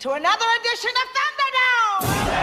to another edition of Thunderdome!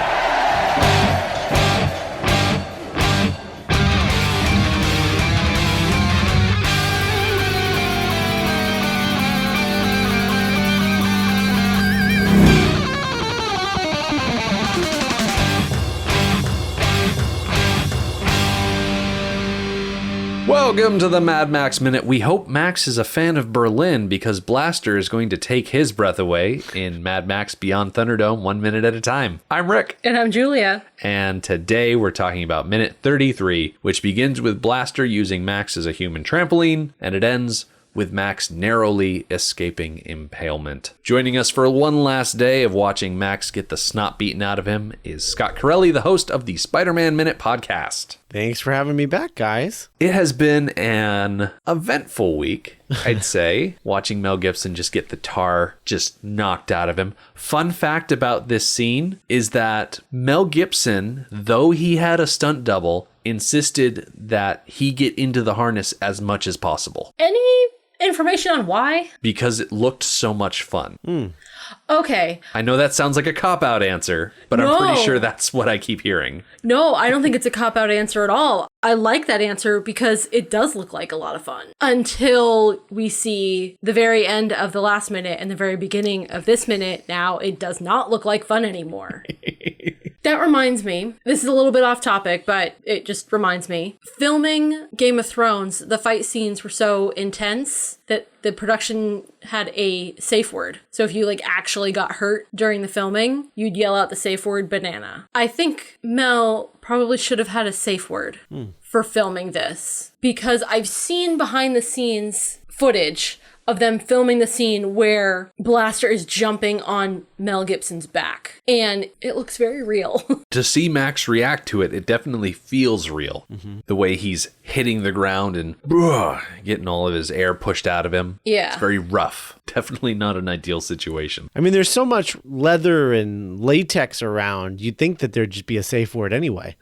Welcome to the Mad Max Minute. We hope Max is a fan of Berlin because Blaster is going to take his breath away in Mad Max Beyond Thunderdome 1 minute at a time. I'm Rick. And I'm Julia. And today we're talking about minute 33, which begins with Blaster using Max as a human trampoline, and it ends with Max narrowly escaping impalement. Joining us for one last day of watching Max get the snot beaten out of him is Scott Carelli, the host of the Spider-Man Minute podcast. Thanks for having me back, guys. It has been an eventful week, I'd say, watching Mel Gibson just get the tar just knocked out of him. Fun fact about this scene is that Mel Gibson, though he had a stunt double, insisted that he get into the harness as much as possible. Any information on why? Because it looked so much fun. Okay. I know that sounds like a cop-out answer, but I'm pretty sure that's what I keep hearing. No, I don't think it's a cop-out answer at all. I like that answer because it does look like a lot of fun. Until we see the very end of the last minute and the very beginning of this minute, now it does not look like fun anymore. That reminds me, this is a little bit off topic, but it just reminds me. Filming Game of Thrones, the fight scenes were so intense that the production had a safe word. So if you actually got hurt during the filming, you'd yell out the safe word banana. I think Mel probably should have had a safe word for filming this, because I've seen behind the scenes footage of them filming the scene where Blaster is jumping on Mel Gibson's back. And it looks very real. To see Max react to it, it definitely feels real. The way he's hitting the ground and getting all of his air pushed out of him. Yeah. It's very rough. Definitely not an ideal situation. I mean, there's so much leather and latex around, you'd think that there'd just be a safe word anyway.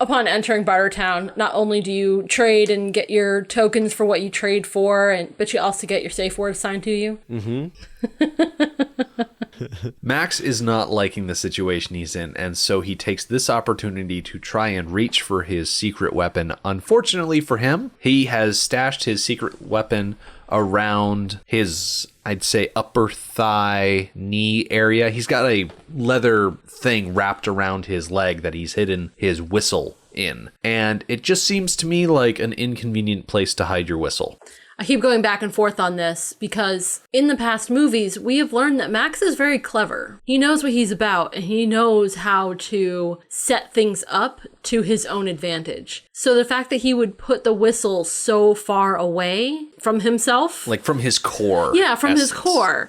Upon entering Bartertown, not only do you trade and get your tokens for what you trade for, but you also get your safe word assigned to you. Max is not liking the situation he's in, and so he takes this opportunity to try and reach for his secret weapon. Unfortunately for him, he has stashed his secret weapon around his, I'd say, upper thigh, knee area. He's got a leather thing wrapped around his leg that he's hidden his whistle in. And it just seems to me like an inconvenient place to hide your whistle. I keep going back and forth on this because in the past movies, we have learned that Max is very clever. He knows what he's about and he knows how to set things up to his own advantage. So the fact that he would put the whistle so far away from himself, like from his core. Yeah, from essence. his core,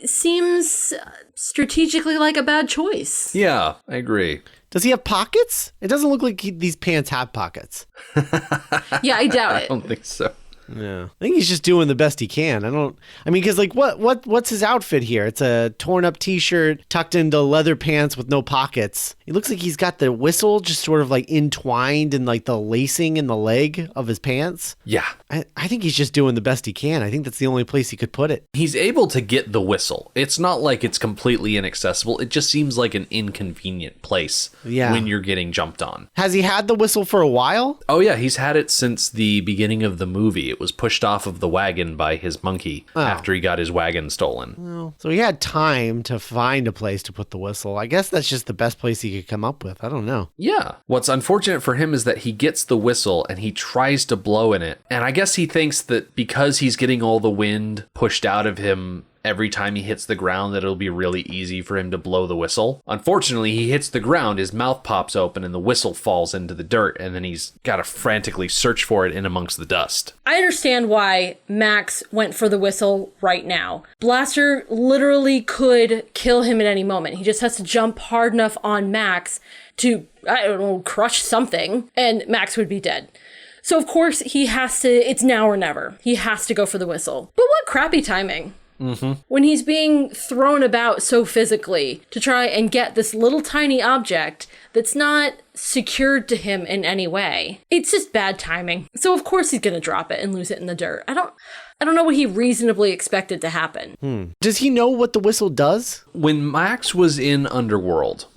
seems strategically like a bad choice. Yeah, I agree. Does he have pockets? It doesn't look like these pants have pockets. Yeah, I doubt it. I don't think so. Yeah, I think he's just doing the best he can. Because what's his outfit here? It's a torn up t-shirt tucked into leather pants with no pockets. It looks like he's got the whistle just sort of entwined in the lacing in the leg of his pants. Yeah. I think he's just doing the best he can. I think that's the only place he could put it. He's able to get the whistle. It's not like it's completely inaccessible. It just seems like an inconvenient place when you're getting jumped on. Has he had the whistle for a while? Oh yeah, he's had it since the beginning of the movie. It was pushed off of the wagon by his monkey after he got his wagon stolen. Well, so he had time to find a place to put the whistle. I guess that's just the best place he could come up with. I don't know. Yeah. What's unfortunate for him is that he gets the whistle and he tries to blow in it. And I guess he thinks that because he's getting all the wind pushed out of him every time he hits the ground, that it'll be really easy for him to blow the whistle. Unfortunately, he hits the ground, his mouth pops open, and the whistle falls into the dirt, and then he's got to frantically search for it in amongst the dust. I understand why Max went for the whistle right now. Blaster literally could kill him at any moment. He just has to jump hard enough on Max to, I don't know, crush something, and Max would be dead. So of course he has to, it's now or never. He has to go for the whistle. But what crappy timing. When he's being thrown about so physically to try and get this little tiny object that's not secured to him in any way. It's just bad timing. So of course he's gonna drop it and lose it in the dirt. I don't know what he reasonably expected to happen. Does he know what the whistle does? When Max was in Underworld,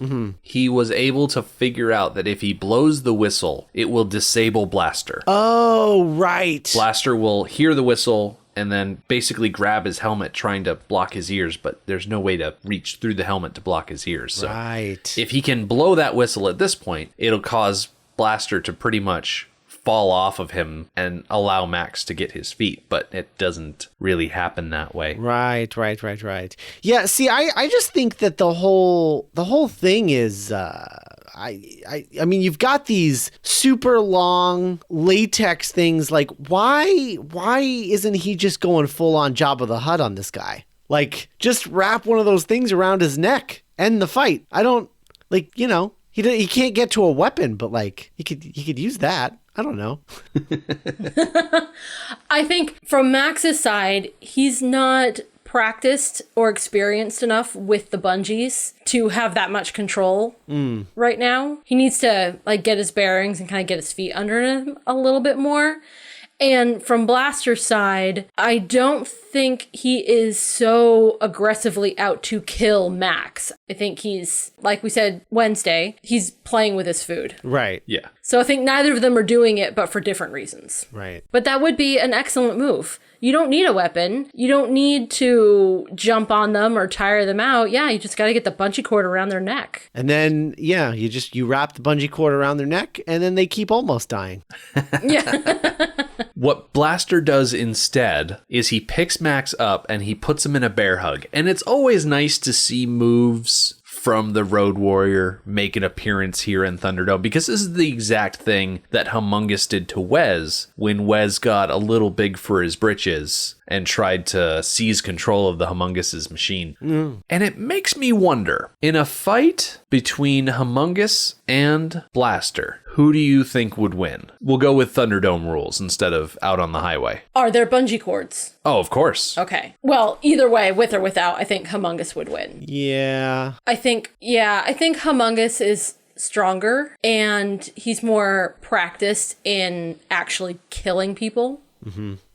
he was able to figure out that if he blows the whistle, it will disable Blaster. Oh, right. Blaster will hear the whistle and then basically grab his helmet trying to block his ears, but there's no way to reach through the helmet to block his ears. So Right. if he can blow that whistle at this point, it'll cause Blaster to pretty much fall off of him and allow Max to get his feet, but it doesn't really happen that way. Right. Yeah, see, I just think that the whole thing is I mean, you've got these super long latex things. Like, why isn't he just going full on Jabba the Hutt on this guy? Like, just wrap one of those things around his neck, end the fight. I don't, like, you know, he can't get to a weapon, but like he could use that. I don't know. I think from Max's side, he's not practiced or experienced enough with the bungees to have that much control right now. He needs to like get his bearings and kind of get his feet under him a little bit more. And from Blaster's side, I don't think he is so aggressively out to kill Max. I think he's, like we said Wednesday, he's playing with his food. Right. Yeah. So I think neither of them are doing it, but for different reasons. Right. But that would be an excellent move. You don't need a weapon. You don't need to jump on them or tire them out. Yeah, you just got to get the bungee cord around their neck. And then, yeah, you wrap the bungee cord around their neck, and then they keep almost dying. Yeah. What Blaster does instead is he picks Max up and he puts him in a bear hug. And it's always nice to see moves from the Road Warrior make an appearance here in Thunderdome, because this is the exact thing that Humongous did to Wez when Wez got a little big for his britches and tried to seize control of the Humongous's machine. And it makes me wonder, in a fight between Humongous and Blaster, who do you think would win? We'll go with Thunderdome rules instead of out on the highway. Are there bungee cords? Oh, of course. Okay. Well, either way, with or without, I think Humongous would win. Yeah. I think Humongous is stronger and he's more practiced in actually killing people,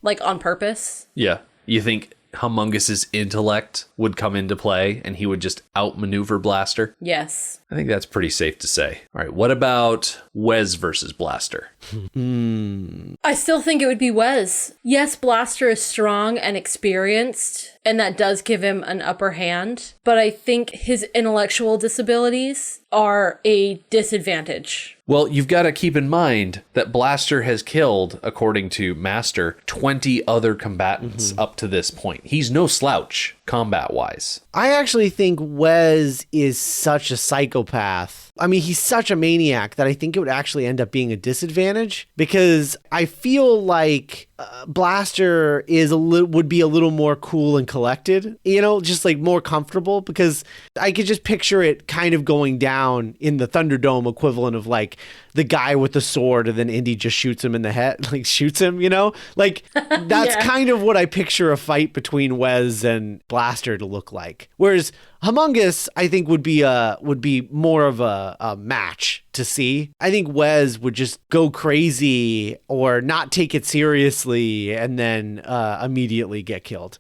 like on purpose. Yeah. You think Humongous's intellect would come into play and he would just outmaneuver Blaster? Yes. I think that's pretty safe to say. All right, what about Wez versus Blaster? I still think it would be Wez. Yes, Blaster is strong and experienced, and that does give him an upper hand, but I think his intellectual disabilities are a disadvantage. Well, you've got to keep in mind that Blaster has killed, according to Master, 20 other combatants up to this point. He's no slouch, combat-wise. I actually think Wez is such a psychopath. I mean, he's such a maniac that I think it would actually end up being a disadvantage, because I feel like Blaster would be a little more cool and collected, you know, just like more comfortable, because I could just picture it kind of going down in the Thunderdome equivalent of like the guy with the sword and then Indy just shoots him in the head, like shoots him, you know, like that's kind of what I picture a fight between Wez and Blaster to look like. Whereas Humongous, I think, would be more of a match to see. I think Wez would just go crazy or not take it seriously and then immediately get killed.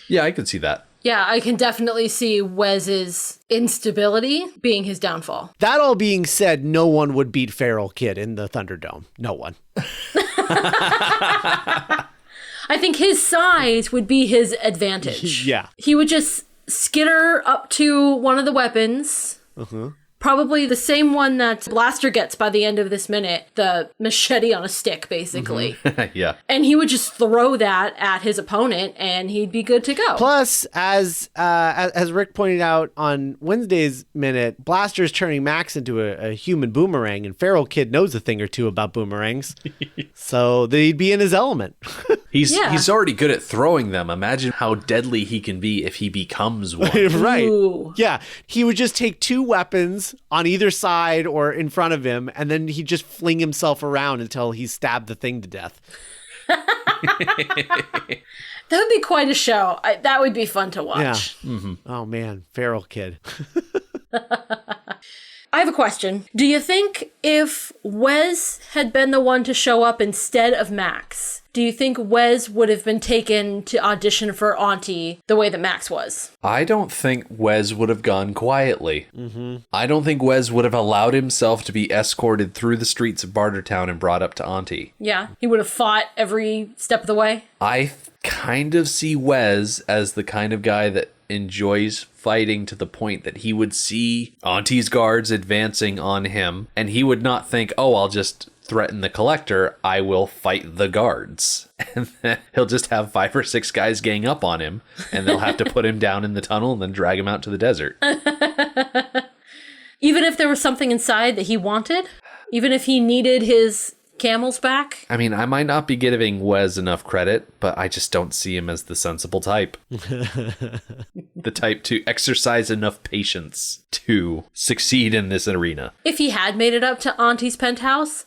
Yeah, I could see that. Yeah, I can definitely see Wez's instability being his downfall. That all being said, no one would beat Feral Kid in the Thunderdome. No one. I think his size would be his advantage. Yeah. He would just skitter up to one of the weapons. Probably the same one that Blaster gets by the end of this minute, the machete on a stick, basically. Yeah. And he would just throw that at his opponent, and he'd be good to go. Plus, as Rick pointed out on Wednesday's minute, Blaster's turning Max into a human boomerang, and Feral Kid knows a thing or two about boomerangs, so they'd be in his element. He's already good at throwing them. Imagine how deadly he can be if he becomes one. Right. Ooh. Yeah. He would just take two weapons on either side or in front of him, and then he'd just fling himself around until he stabbed the thing to death. That would be quite a show. That would be fun to watch. Yeah. Oh, man. Feral Kid. I have a question. Do you think if Wes had been the one to show up instead of Max, do you think Wes would have been taken to audition for Auntie the way that Max was? I don't think Wes would have gone quietly. I don't think Wes would have allowed himself to be escorted through the streets of Bartertown and brought up to Auntie. Yeah, he would have fought every step of the way. I kind of see Wes as the kind of guy that enjoys fighting to the point that he would see Auntie's guards advancing on him, and he would not think, oh, I'll just threaten the collector, I will fight the guards. And then he'll just have 5 or 6 guys gang up on him, and they'll have to put him down in the tunnel and then drag him out to the desert. Even if there was something inside that he wanted? Even if he needed his camels back? I mean, I might not be giving Wes enough credit, but I just don't see him as the sensible type. The type to exercise enough patience to succeed in this arena. If he had made it up to Auntie's penthouse,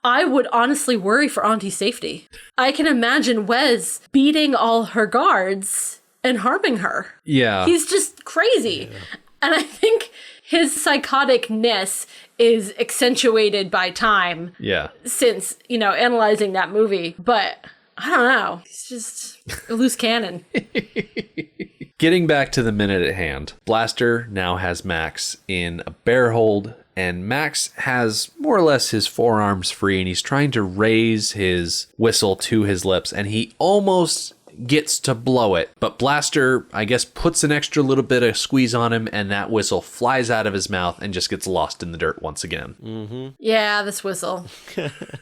I would honestly worry for Auntie's safety. I can imagine Wes beating all her guards and harming her. Yeah. He's just crazy. Yeah. And I think his psychoticness is accentuated by time. Yeah. Since, analyzing that movie. But I don't know. He's just a loose cannon. Getting back to the minute at hand, Blaster now has Max in a bear hold, and Max has more or less his forearms free, and he's trying to raise his whistle to his lips, and he almost gets to blow it, but Blaster, I guess, puts an extra little bit of squeeze on him, and that whistle flies out of his mouth and just gets lost in the dirt once again. Mm-hmm. Yeah, this whistle.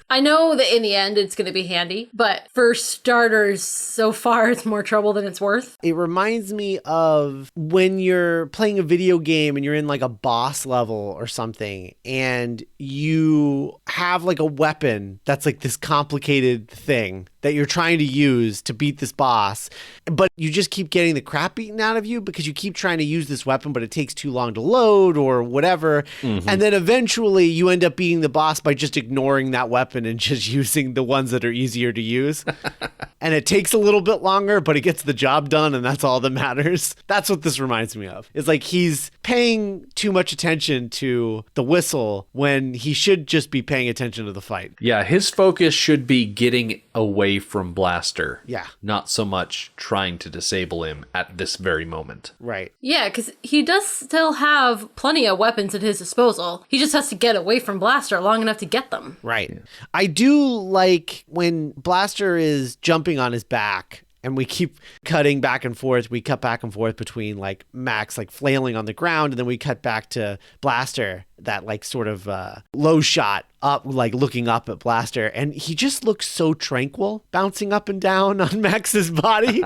I know that in the end it's going to be handy, but for starters, so far it's more trouble than it's worth. It reminds me of when you're playing a video game and you're in like a boss level or something, and you have like a weapon that's like this complicated thing that you're trying to use to beat this boss, but you just keep getting the crap beaten out of you because you keep trying to use this weapon, but it takes too long to load or whatever. Mm-hmm. And then eventually you end up beating the boss by just ignoring that weapon and just using the ones that are easier to use. And it takes a little bit longer, but it gets the job done, and that's all that matters. That's what this reminds me of. It's like he's paying too much attention to the whistle when he should just be paying attention to the fight. Yeah, his focus should be getting away from Blaster. Yeah. Not so much trying to disable him at this very moment. Right. Yeah, because he does still have plenty of weapons at his disposal. He just has to get away from Blaster long enough to get them. Right. Yeah. I do like when Blaster is jumping on his back and we keep cutting back and forth. We cut back and forth between like Max like flailing on the ground, and then we cut back to Blaster, that like sort of low shot up, like looking up at Blaster, and he just looks so tranquil bouncing up and down on Max's body.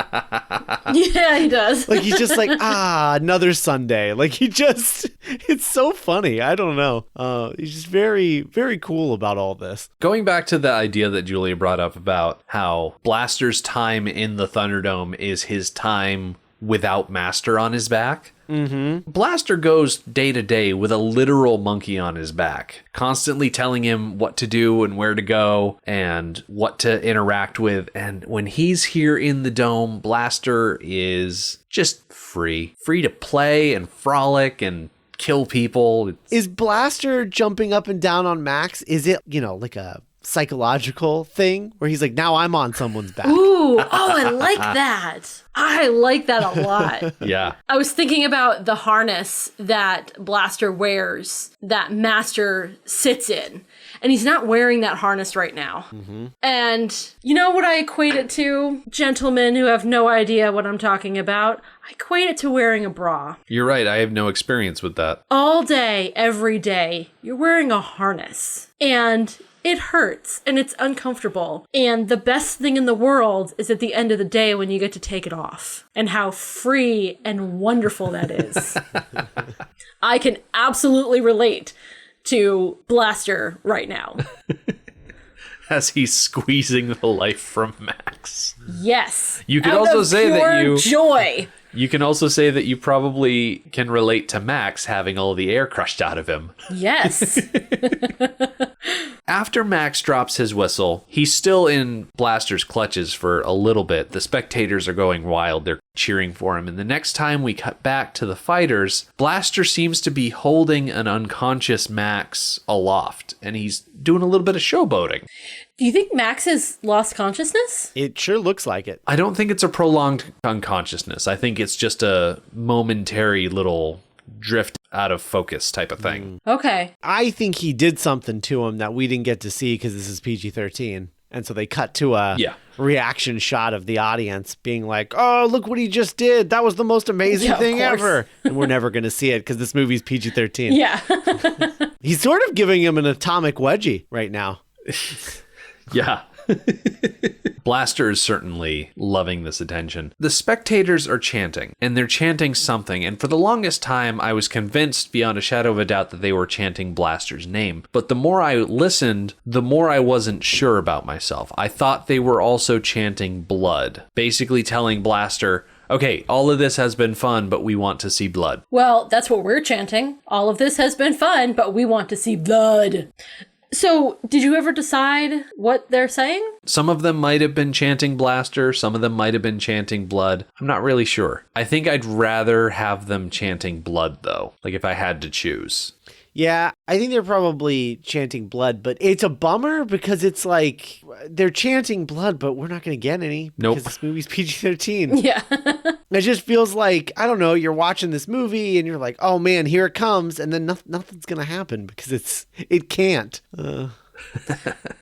Yeah, he does. Like he's just like, another Sunday. Like it's so funny. I don't know. He's just very, very cool about all this. Going back to the idea that Julia brought up about how Blaster's time in the Thunderdome is his time without Master on his back. Mm-hmm. Blaster goes day to day with a literal monkey on his back, constantly telling him what to do and where to go and what to interact with. And when he's here in the dome, Blaster is just free to play and frolic and kill people. Is Blaster jumping up and down on Max? Is it, like a psychological thing where he's like, now I'm on someone's back? Ooh, I like that. I like that a lot. Yeah. I was thinking about the harness that Blaster wears that Master sits in. And he's not wearing that harness right now. Mm-hmm. And you know what I equate it to? Gentlemen who have no idea what I'm talking about. I equate it to wearing a bra. You're right. I have no experience with that. All day, every day, you're wearing a harness. And it hurts and it's uncomfortable. And the best thing in the world is at the end of the day when you get to take it off. And how free and wonderful that is. I can absolutely relate to Blaster right now. As he's squeezing the life from Max. Yes. You could also say that you joy. You can also say that you probably can relate to Max having all the air crushed out of him. Yes. After Max drops his whistle, he's still in Blaster's clutches for a little bit. The spectators are going wild. They're cheering for him. And the next time we cut back to the fighters, Blaster seems to be holding an unconscious Max aloft, and he's doing a little bit of showboating. Do you think Max has lost consciousness? It sure looks like it. I don't think it's a prolonged unconsciousness. I think it's just a momentary little drift out of focus type of thing. Okay. I think he did something to him that we didn't get to see because this is PG-13. And so they cut to a reaction shot of the audience being like, oh, look what he just did. That was the most amazing thing ever. And we're never going to see it because this movie's PG-13. Yeah. He's sort of giving him an atomic wedgie right now. Yeah. Blaster is certainly loving this attention. The spectators are chanting, and they're chanting something, and for the longest time I was convinced beyond a shadow of a doubt that they were chanting Blaster's name. But the more I listened, the more I wasn't sure about myself. I thought they were also chanting blood, basically telling Blaster, okay, all of this has been fun, but we want to see blood. Well, that's what we're chanting. All of this has been fun, but we want to see blood. So, did you ever decide what they're saying? Some of them might have been chanting Blaster, some of them might have been chanting blood. I'm not really sure. I think I'd rather have them chanting blood, though, like if I had to choose. Yeah, I think they're probably chanting blood, but it's a bummer because it's like they're chanting blood, but we're not going to get any because this movie's PG-13. Yeah. It just feels like, I don't know, you're watching this movie and you're like, oh man, here it comes, and then nothing's going to happen because it can't.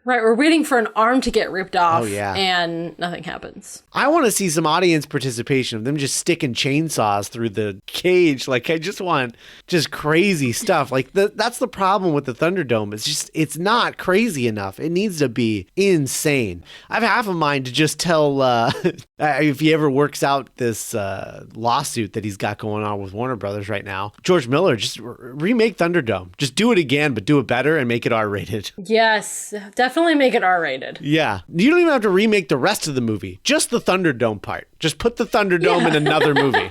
Right, we're waiting for an arm to get ripped off, and nothing happens. I want to see some audience participation of them just sticking chainsaws through the cage. Like, I just want just crazy stuff. Like, that's the problem with the Thunderdome. It's not crazy enough. It needs to be insane. I have half a mind to just tell, if he ever works out this lawsuit that he's got going on with Warner Brothers right now, George Miller, just remake Thunderdome. Just do it again, but do it better and make it R-rated. Yes, definitely make it R-rated. Yeah. You don't even have to remake the rest of the movie. Just the Thunderdome part. Just put the Thunderdome in another movie.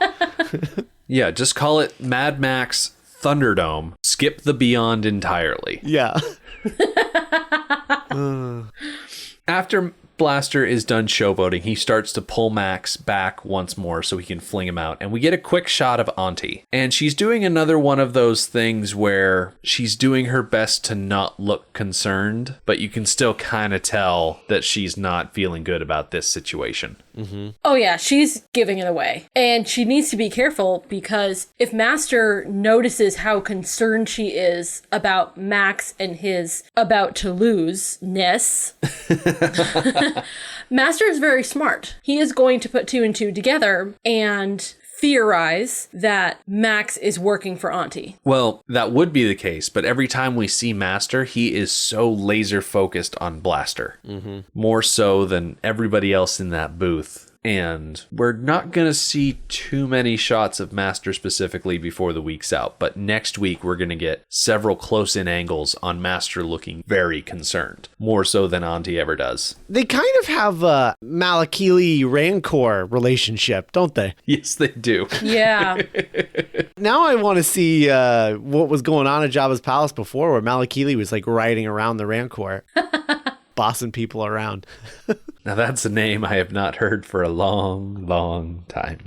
Yeah, just call it Mad Max Thunderdome. Skip the Beyond entirely. Yeah. After Blaster is done showboating, he starts to pull Max back once more so he can fling him out. And we get a quick shot of Auntie. And she's doing another one of those things where she's doing her best to not look concerned, but you can still kind of tell that she's not feeling good about this situation. Mm-hmm. Oh yeah, she's giving it away. And she needs to be careful because if Master notices how concerned she is about Max and his about to lose-ness, Master is very smart. He is going to put two and two together and theorize that Max is working for Auntie. Well, that would be the case, but every time we see Master, he is so laser focused on Blaster. Mm-hmm. More so than everybody else in that booth. And we're not going to see too many shots of Master specifically before the week's out, but next week we're going to get several close-in angles on Master looking very concerned, more so than Auntie ever does. They kind of have a Malakili-Rancor relationship, don't they? Yes, they do. Yeah. Now I want to see what was going on at Jabba's palace before, where Malakili was like riding around the Rancor. Bossing people around. Now that's a name I have not heard for a long, long time.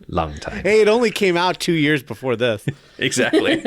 Long time. Hey, it only came out 2 years before this. Exactly.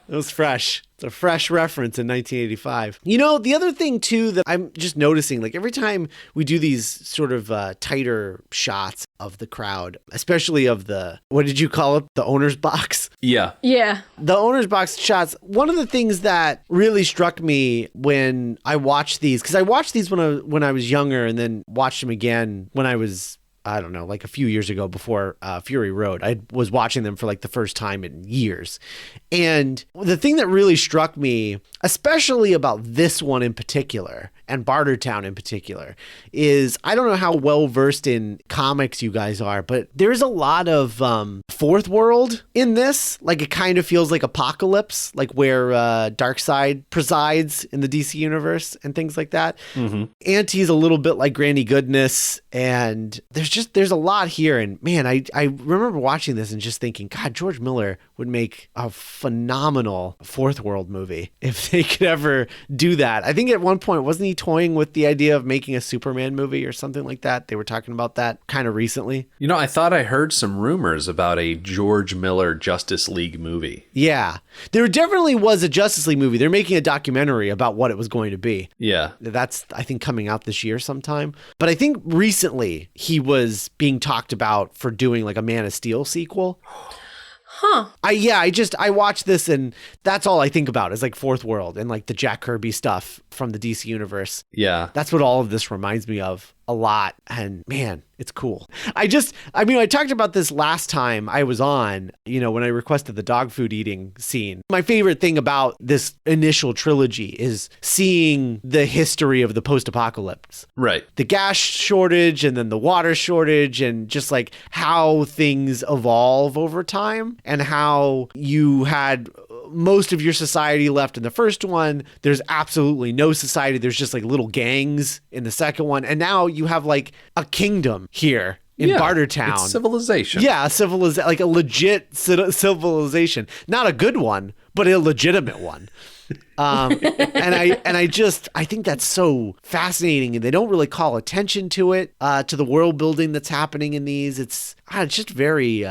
It was fresh. It's a fresh reference in 1985. You know, the other thing, too, that I'm just noticing, like every time we do these sort of tighter shots of the crowd, especially of the, what did you call it? The owner's box? Yeah. Yeah. The owner's box shots. One of the things that really struck me when I watched these, because I watched these when I was younger and then watched them again when I was, I don't know, like a few years ago before Fury Road. I was watching them for like the first time in years. And the thing that really struck me, especially about this one in particular, and Bartertown in particular, is I don't know how well versed in comics you guys are, but there's a lot of fourth world in this. Like it kind of feels like Apocalypse, like where Darkseid presides in the DC universe and things like that. Mm-hmm. Auntie's a little bit like Granny Goodness, and there's just, there's a lot here. And man, I remember watching this and just thinking, God, George Miller would make a phenomenal Fourth World movie if they could ever do that. I think at one point, wasn't he toying with the idea of making a Superman movie or something like that? They were talking about that kind of recently. You know, I thought I heard some rumors about a George Miller Justice League movie. Yeah. There definitely was a Justice League movie. They're making a documentary about what it was going to be. Yeah. That's, I think, coming out this year sometime. But I think recently he was being talked about for doing like a Man of Steel sequel. Huh. I watched this and that's all I think about is like Fourth World and like the Jack Kirby stuff from the DC universe. Yeah. That's what all of this reminds me of a lot. And man, it's cool. I talked about this last time I was on, when I requested the dog food eating scene. My favorite thing about this initial trilogy is seeing the history of the post-apocalypse. Right. The gas shortage and then the water shortage and just like how things evolve over time and how you had most of your society left in the first one. There's absolutely no society. There's just like little gangs in the second one. And now you have like a kingdom here in Bartertown. It's civilization. Yeah, like a legit civilization. Not a good one, but a legitimate one. And I think that's so fascinating, and they don't really call attention to it, to the world building that's happening in these. It's just very,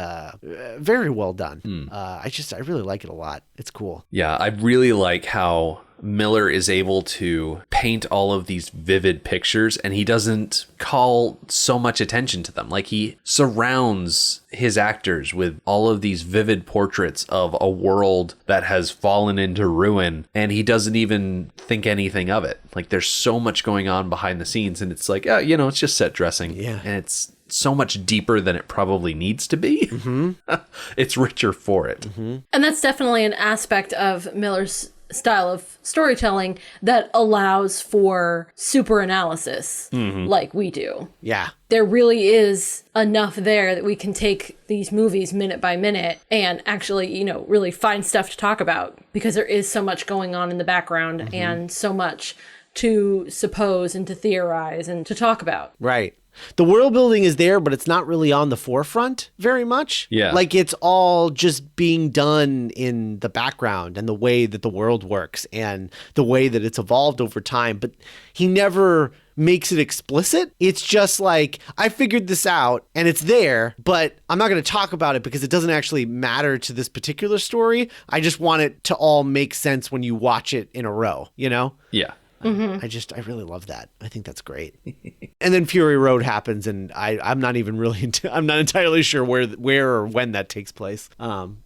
very well done. I really like it a lot. It's cool. Yeah, I really like how Miller is able to paint all of these vivid pictures, and he doesn't call so much attention to them. Like, he surrounds his actors with all of these vivid portraits of a world that has fallen into ruin, and he doesn't even think anything of it. Like, there's so much going on behind the scenes, and it's like, it's just set dressing. Yeah. And it's so much deeper than it probably needs to be. Mm-hmm. It's richer for it. Mm-hmm. And that's definitely an aspect of Miller's style of storytelling that allows for super analysis like we do. Yeah. There really is enough there that we can take these movies minute by minute and actually, really find stuff to talk about, because there is so much going on in the background and so much to suppose and to theorize and to talk about. Right. The world building is there, but it's not really on the forefront very much. Yeah. Like, it's all just being done in the background and the way that the world works and the way that it's evolved over time. But he never makes it explicit. It's just like, I figured this out and it's there, but I'm not going to talk about it because it doesn't actually matter to this particular story. I just want it to all make sense when you watch it in a row, Yeah. I really love that. I think that's great. And then Fury Road happens, and I'm not even really, I'm not entirely sure where or when that takes place,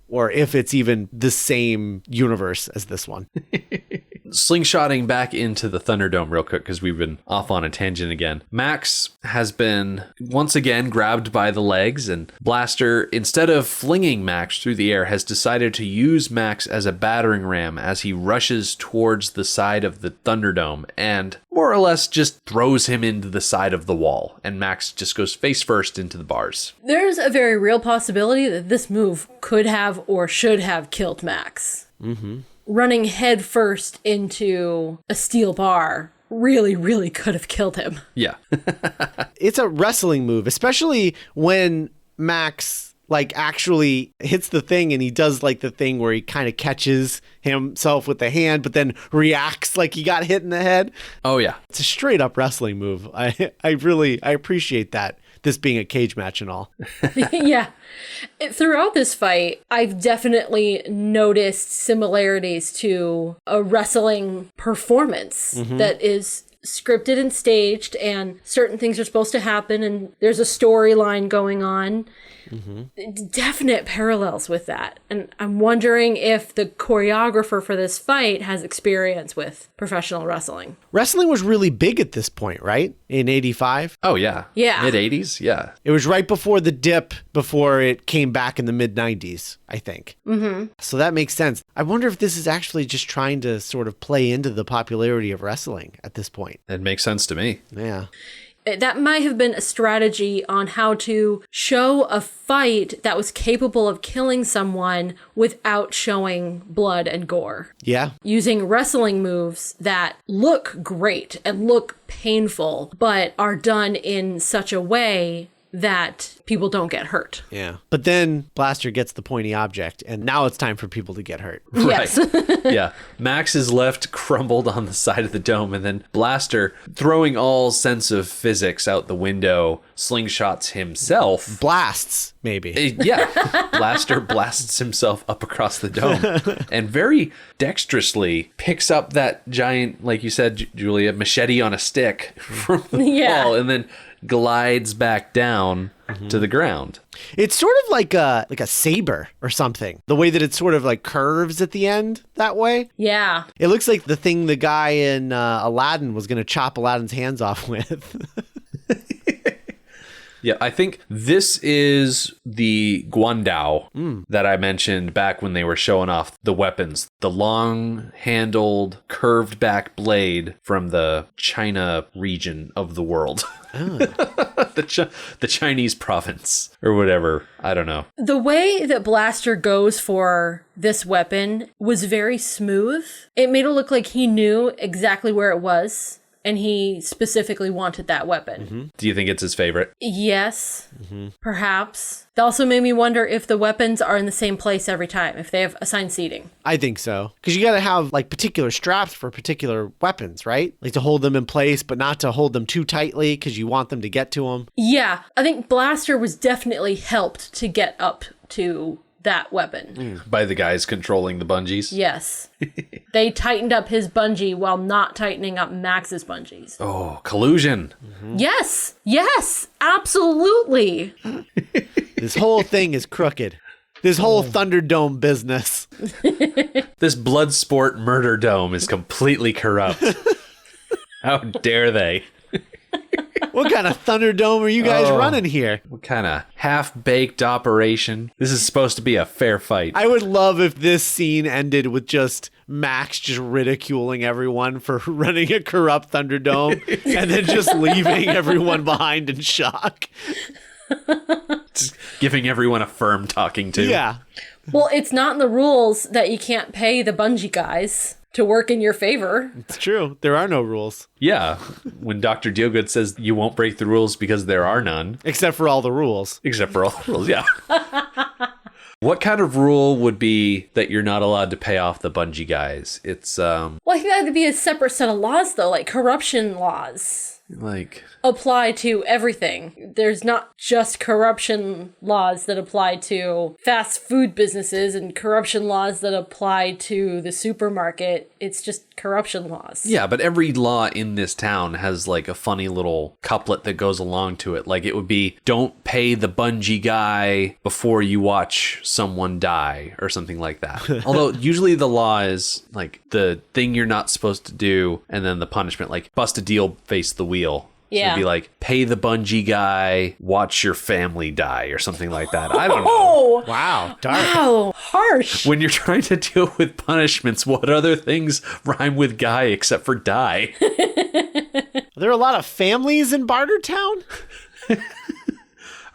or if it's even the same universe as this one. Slingshotting back into the Thunderdome real quick, because we've been off on a tangent again. Max has been once again grabbed by the legs, and Blaster, instead of flinging Max through the air, has decided to use Max as a battering ram as he rushes towards the side of the Thunderdome and more or less just throws him into the side of the wall, and Max just goes face first into the bars. There's a very real possibility that this move could have or should have killed Max. Mm-hmm. Running head first into a steel bar really, really could have killed him. Yeah. It's a wrestling move, especially when Max actually hits the thing, and he does the thing where he kind of catches himself with the hand, but then reacts like he got hit in the head. Oh yeah. It's a straight up wrestling move. I appreciate that. This being a cage match and all. Yeah. Throughout this fight, I've definitely noticed similarities to a wrestling performance that is scripted and staged, and certain things are supposed to happen, and there's a storyline going on. Definite parallels with that. And I'm wondering if the choreographer for this fight has experience with professional wrestling. Wrestling was really big at this point, right? In 85? Oh yeah. Yeah. Mid-80s? Yeah. It was right before the dip, before it came back in the mid-90s, I think. So that makes sense. I wonder if this is actually just trying to sort of play into the popularity of wrestling at this point. It makes sense to me. Yeah. That might have been a strategy on how to show a fight that was capable of killing someone without showing blood and gore. Yeah. Using wrestling moves that look great and look painful, but are done in such a way that people don't get hurt. Yeah. But then Blaster gets the pointy object, and now it's time for people to get hurt. Yes. Yeah. Max is left crumbled on the side of the dome, and then Blaster, throwing all sense of physics out the window, slingshots himself. Blasts, maybe. Yeah. Blaster blasts himself up across the dome and very dexterously picks up that giant, like you said, Julia, machete on a stick from the wall, and then glides back down to the ground. It's sort of like a saber or something. The way that it sort of like curves at the end that way. Yeah. It looks like the thing the guy in Aladdin was going to chop Aladdin's hands off with. Yeah, I think this is the Guandao that I mentioned back when they were showing off the weapons. The long-handled, curved-back blade from the China region of the world. The Chinese province or whatever. I don't know. The way that Blaster goes for this weapon was very smooth. It made it look like he knew exactly where it was. And he specifically wanted that weapon. Do you think it's his favorite? Yes, perhaps. It also made me wonder if the weapons are in the same place every time, if they have assigned seating. I think so. Because you got to have like particular straps for particular weapons, right? Like to hold them in place, but not to hold them too tightly because you want them to get to them. Yeah, I think Blaster was definitely helped to get up to that weapon. By the guys controlling the bungees? Yes. They tightened up his bungee while not tightening up Max's bungees. Oh, collusion. Yes. Yes. Absolutely. This whole thing is crooked. This whole Thunderdome business. This blood sport murder dome is completely corrupt. How dare they? What kind of Thunderdome are you guys running here? What kind of half-baked operation? This is supposed to be a fair fight. I would love if this scene ended with just Max just ridiculing everyone for running a corrupt Thunderdome and then just leaving everyone behind in shock. Just giving everyone a firm talking to. Yeah. Well, it's not in the rules that you can't pay the bungee guys to work in your favor. It's true. There are no rules. Yeah. When Dr. Dealgood says you won't break the rules because there are none. Except for all the rules. Except for all the rules, yeah. What kind of rule would be that you're not allowed to pay off the bungee guys? It's, Well, I think that would be a separate set of laws, though, like corruption laws like... apply to everything. There's not just corruption laws that apply to fast food businesses and corruption laws that apply to the supermarket. It's just corruption laws. Yeah, but every law in this town has like a funny little couplet that goes along to it. Like it would be, don't pay the bungee guy before you watch someone die or something like that. Although usually the law is like the thing you're not supposed to do and then the punishment, like bust a deal, face the wheel. So Yeah. it'd be like, pay the bungee guy, watch your family die or something like that. I don't know. Oh, Wow. Dark. wow, harsh. When you're trying to deal with punishments, what other things rhyme with guy except for die? Are there a lot of families in Bartertown?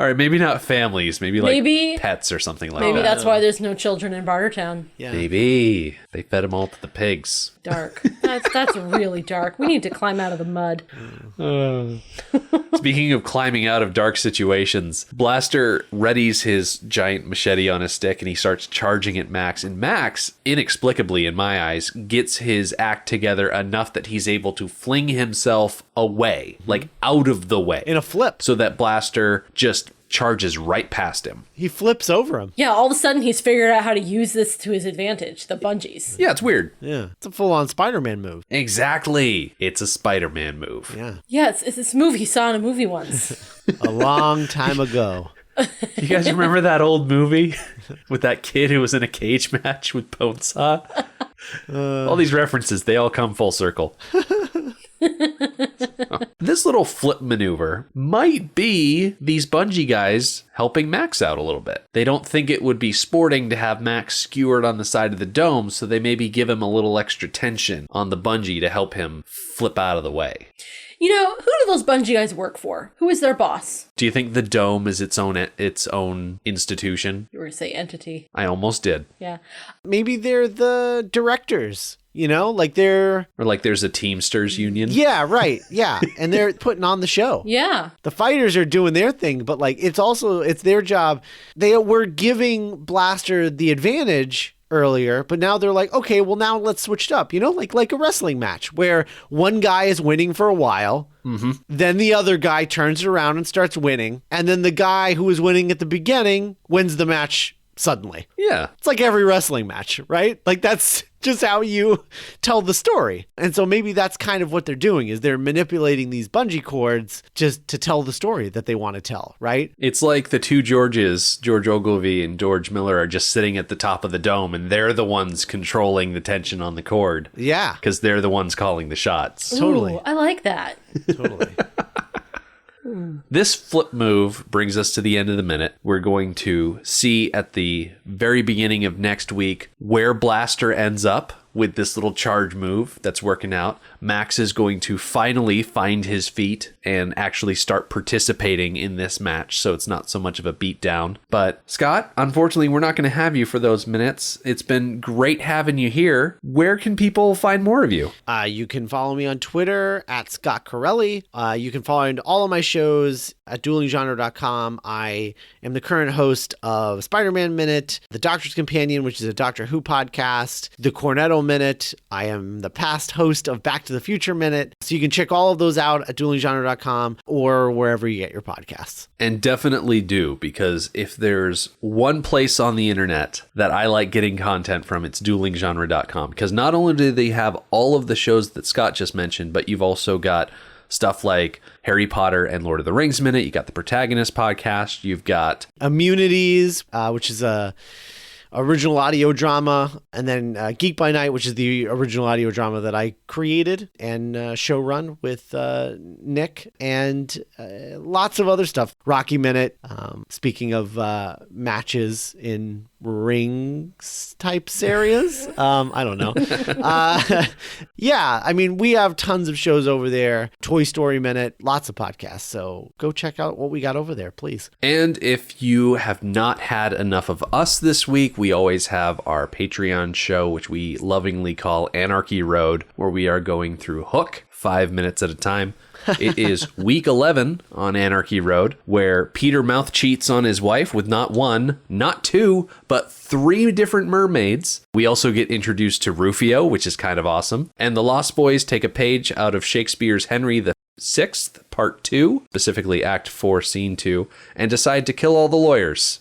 All right, maybe not families, maybe like Maybe- pets or something like Maybe that. that's why there's no children in Bartertown. Yeah. Maybe they fed them all to the pigs. Dark. That's really dark. We need to climb out of the mud. Speaking of climbing out of dark situations, Blaster readies his giant machete on his stick and he starts charging at Max. And Max, inexplicably in my eyes, gets his act together enough that he's able to fling himself away, like out of the way, In a flip. so that Blaster just charges right past him. He flips over him. Yeah, all of a sudden he's figured out how to use this to his advantage, the bungees. Yeah, it's weird. Yeah. It's a full-on Spider-Man move. Exactly. It's a Spider-Man move. Yeah. Yeah, it's this move he saw in a movie once. A long time ago. You guys remember that old movie with that kid who was in a cage match with Bonesaw? All these references, they all come full circle. This little flip maneuver might be these bungee guys helping Max out a little bit. They don't think it would be sporting to have Max skewered on the side of the dome, so they maybe give him a little extra tension on the bungee to help him flip out of the way. You know, who do those bungee guys work for? Who is their boss? Do you think the dome is its own institution? You were to say entity. I almost did. Yeah. Maybe they're the directors You know, like they're... Or like there's a Teamsters union. Yeah, right. Yeah. And they're putting on the show. Yeah. The fighters are doing their thing, but like it's their job. They were giving Blaster the advantage earlier, but now they're like, okay, well now let's switch it up. You know, like a wrestling match where one guy is winning for a while. Mm-hmm. Then the other guy turns around and starts winning. And then the guy who was winning at the beginning wins the match suddenly. Yeah. It's like every wrestling match, right? Like that's just how you tell the story. And so maybe that's kind of what they're doing is they're manipulating these bungee cords just to tell the story that they want to tell, right? It's like the two Georges, George Ogilvy and George Miller, are just sitting at the top of the dome and they're the ones controlling the tension on the cord. Yeah. Because they're the ones calling the shots. Totally. Ooh, I like that. Totally. This flip move brings us to the end of the minute. We're going to see at the very beginning of next week where Blaster ends up with this little charge move that's working out. Max is going to finally find his feet and actually start participating in this match, so it's not so much of a beatdown. But Scott, unfortunately, we're not going to have you for those minutes. It's been great having you here. Where can people find more of you? You can follow me on Twitter at Scott Carelli. You can find all of my shows at duelinggenre.com. I am the current host of Spider-Man Minute, The Doctor's Companion, which is a Doctor Who podcast, The Cornetto Minute. I am the past host of Back to the Future Minute. So you can check all of those out at duelinggenre.com or wherever you get your podcasts. And definitely do, because if there's one place on the internet that I like getting content from, it's duelinggenre.com. Because not only do they have all of the shows that Scott just mentioned, but you've also got stuff like Harry Potter and Lord of the Rings Minute. You got the Protagonist podcast. You've got Immunities, which is a original audio drama, and then Geek by Night, which is the original audio drama that I created and show run with Nick, and lots of other stuff. Rocky Minute, speaking of matches in rings types areas. I don't know. Yeah, I mean, we have tons of shows over there. Toy Story Minute, lots of podcasts. So go check out what we got over there, please. And if you have not had enough of us this week, we always have our Patreon show, which we lovingly call Anarchy Road, where we are going through Hook 5 minutes at a time. It is week 11 on Anarchy Road, where Peter mouth cheats on his wife with not one, not two, but 3 different mermaids. We also get introduced to Rufio, which is kind of awesome. And the Lost Boys take a page out of Shakespeare's Henry VI, Part 2, specifically Act 4, Scene 2, and decide to kill all the lawyers.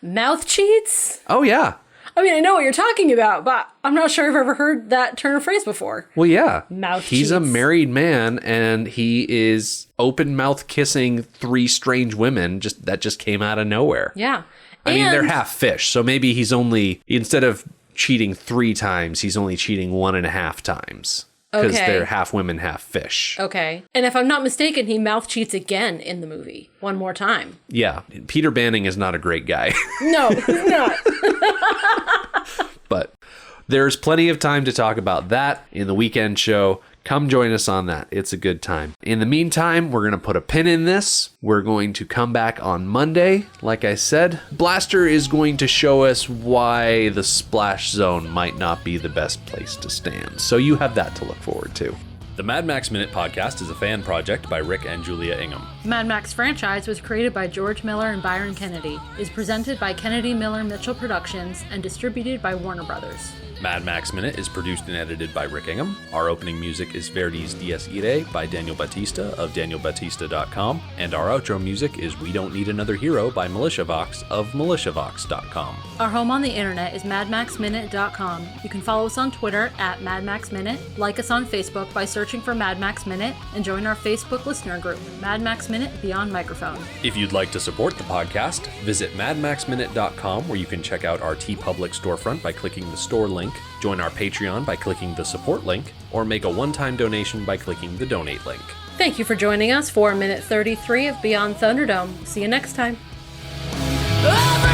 Mouth cheats? Oh, yeah. I mean, I know what you're talking about, but I'm not sure I've ever heard that turn of phrase before. Well, yeah. Mouth He's a cheats. married man, and he is open mouth kissing 3 strange women that just came out of nowhere. Yeah. I mean, they're half fish, so maybe he's only, instead of cheating 3 times, he's only cheating 1.5 times. Because Okay. they're half women, half fish. Okay. And if I'm not mistaken, he mouth cheats again in the movie. One more time. Yeah. Peter Banning is not a great guy. No, he's not. But there's plenty of time to talk about that in the weekend show. Come join us on that. It's a good time. In the meantime, we're going to put a pin in this. We're going to come back on Monday. Like I said, Blaster is going to show us why the splash zone might not be the best place to stand. So you have that to look forward to. The Mad Max Minute podcast is a fan project by Rick and Julia Ingham. Mad Max franchise was created by George Miller and Byron Kennedy, is presented by Kennedy Miller Mitchell Productions, and distributed by Warner Brothers. Mad Max Minute is produced and edited by Rick Ingham. Our opening music is Verdi's Dies Irae by Daniel Batista of danielbatista.com. And our outro music is We Don't Need Another Hero by MilitiaVox of militiavox.com. Our home on the internet is madmaxminute.com. You can follow us on Twitter at madmaxminute, like us on Facebook by searching for Mad Max Minute, and join our Facebook listener group, Mad Max Minute Beyond Microphone. If you'd like to support the podcast, visit madmaxminute.com, where you can check out our TeePublic storefront by clicking the store link, join our Patreon by clicking the support link, or make a one-time donation by clicking the donate link. Thank you for joining us for minute 33 of Beyond Thunderdome. See you next time. Every